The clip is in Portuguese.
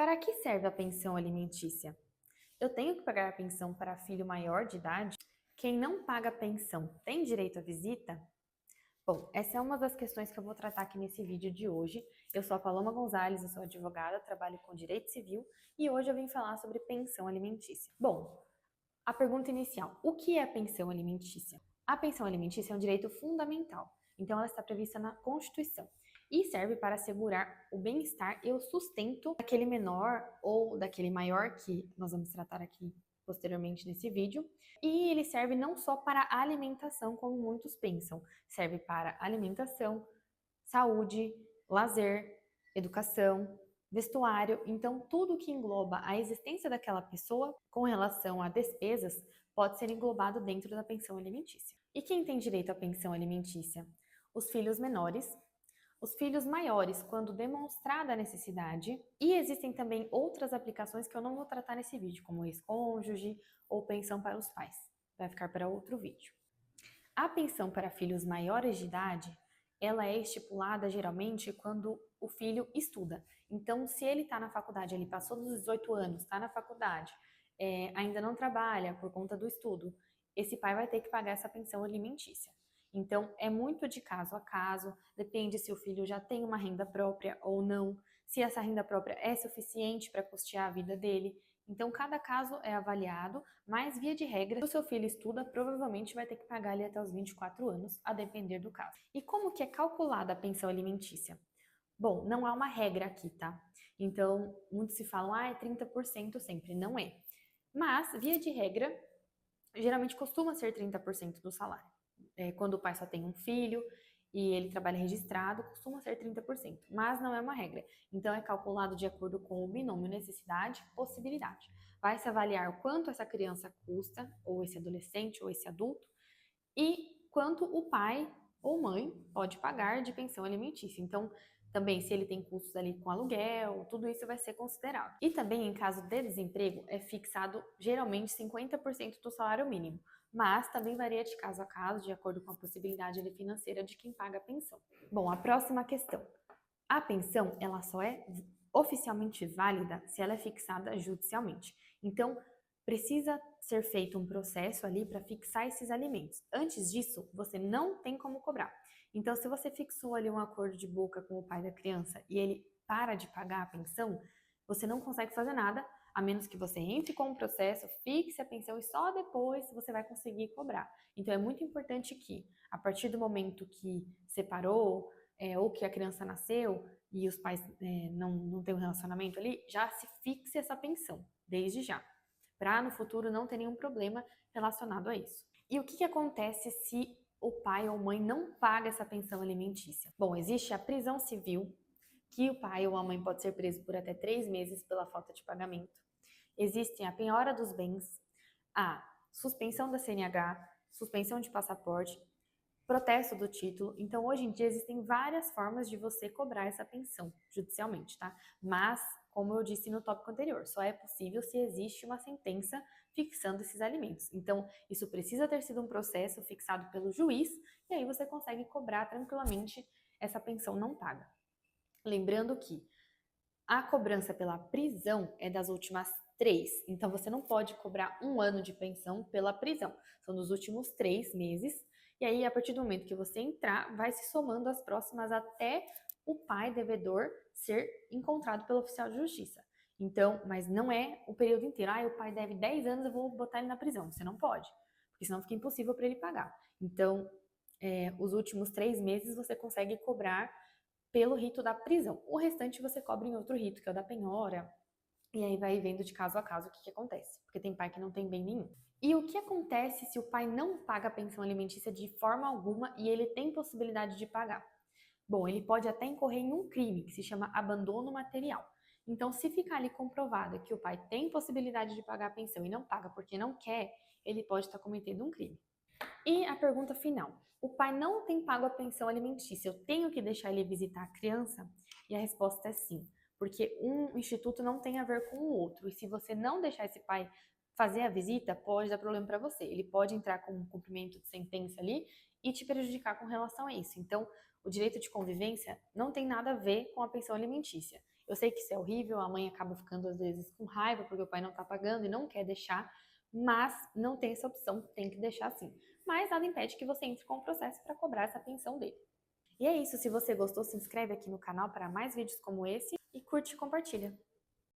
Para que serve a pensão alimentícia? Eu tenho que pagar a pensão para filho maior de idade? Quem não paga a pensão tem direito à visita? Bom, essa é uma das questões que eu vou tratar aqui nesse vídeo de hoje. Eu sou a Paloma Gonzalez, eu sou advogada, trabalho com direito civil e hoje eu vim falar sobre pensão alimentícia. Bom, a pergunta inicial: o que é pensão alimentícia? A pensão alimentícia é um direito fundamental, então ela está prevista na Constituição e serve para assegurar o bem-estar e o sustento daquele menor ou daquele maior, que nós vamos tratar aqui posteriormente nesse vídeo. E ele serve não só para alimentação, como muitos pensam, serve para alimentação, saúde, lazer, educação, vestuário. Então, tudo que engloba a existência daquela pessoa com relação a despesas pode ser englobado dentro da pensão alimentícia. E quem tem direito à pensão alimentícia? Os filhos menores, os filhos maiores, quando demonstrada a necessidade, e existem também outras aplicações que eu não vou tratar nesse vídeo, como ex-cônjuge ou pensão para os pais. Vai ficar para outro vídeo. A pensão para filhos maiores de idade, ela é estipulada geralmente quando o filho estuda. Então, se ele está na faculdade, ele passou dos 18 anos, está na faculdade, ainda não trabalha por conta do estudo, esse pai vai ter que pagar essa pensão alimentícia. Então, é muito de caso a caso, depende se o filho já tem uma renda própria ou não, se essa renda própria é suficiente para custear a vida dele. Então, cada caso é avaliado, mas via de regra, se o seu filho estuda, provavelmente vai ter que pagar ali até os 24 anos, a depender do caso. E como que é calculada a pensão alimentícia? Bom, não há uma regra aqui, tá? Então, muitos se falam, é 30% sempre. Não é. Mas, via de regra, geralmente costuma ser 30% do salário. Quando o pai só tem um filho e ele trabalha registrado, costuma ser 30%, mas não é uma regra. Então é calculado de acordo com o binômio necessidade-possibilidade. Vai se avaliar o quanto essa criança custa, ou esse adolescente, ou esse adulto, e quanto o pai ou mãe pode pagar de pensão alimentícia. Então, também, se ele tem custos ali com aluguel, tudo isso vai ser considerado. E também, em caso de desemprego, é fixado geralmente 50% do salário mínimo, mas também varia de caso a caso, de acordo com a possibilidade financeira de quem paga a pensão. Bom, a próxima questão. A pensão, ela só é oficialmente válida se ela é fixada judicialmente. Então, precisa ser feito um processo ali para fixar esses alimentos. Antes disso, você não tem como cobrar. Então, se você fixou ali um acordo de boca com o pai da criança e ele para de pagar a pensão, você não consegue fazer nada, a menos que você entre com um processo, fixe a pensão e só depois você vai conseguir cobrar. Então, é muito importante que, a partir do momento que separou, ou que a criança nasceu e os pais não têm um relacionamento ali, já se fixe essa pensão, desde já, para no futuro não ter nenhum problema relacionado a isso. E o que acontece se o pai ou mãe não paga essa pensão alimentícia? Bom, existe a prisão civil, que o pai ou a mãe pode ser preso por até 3 meses pela falta de pagamento. Existem a penhora dos bens, a suspensão da CNH, suspensão de passaporte, protesto do título. Então, hoje em dia, existem várias formas de você cobrar essa pensão judicialmente, tá? Mas, como eu disse no tópico anterior, só é possível se existe uma sentença fixando esses alimentos. Então, isso precisa ter sido um processo fixado pelo juiz e aí você consegue cobrar tranquilamente essa pensão não paga. Lembrando que a cobrança pela prisão é das últimas 3. Então, você não pode cobrar 1 ano de pensão pela prisão. São dos últimos 3 meses. E aí, a partir do momento que você entrar, vai se somando as próximas até o pai devedor ser encontrado pelo oficial de justiça. Então, mas não é o período inteiro. O pai deve 10 anos, eu vou botar ele na prisão. Você não pode, porque senão fica impossível para ele pagar. Então, os últimos 3 meses você consegue cobrar pelo rito da prisão. O restante você cobra em outro rito, que é o da penhora, e aí vai vendo de caso a caso o que acontece, porque tem pai que não tem bem nenhum. E o que acontece se o pai não paga a pensão alimentícia de forma alguma e ele tem possibilidade de pagar? Bom, ele pode até incorrer em um crime, que se chama abandono material. Então, se ficar ali comprovado que o pai tem possibilidade de pagar a pensão e não paga porque não quer, ele pode estar cometendo um crime. E a pergunta final: o pai não tem pago a pensão alimentícia, eu tenho que deixar ele visitar a criança? E a resposta é sim, porque um instituto não tem a ver com o outro. E se você não deixar esse pai fazer a visita, pode dar problema para você. Ele pode entrar com um cumprimento de sentença ali e te prejudicar com relação a isso. Então, o direito de convivência não tem nada a ver com a pensão alimentícia. Eu sei que isso é horrível, a mãe acaba ficando às vezes com raiva porque o pai não tá pagando e não quer deixar, mas não tem essa opção, tem que deixar sim. Mas nada impede que você entre com o processo para cobrar essa pensão dele. E é isso, se você gostou, se inscreve aqui no canal para mais vídeos como esse e curte e compartilha.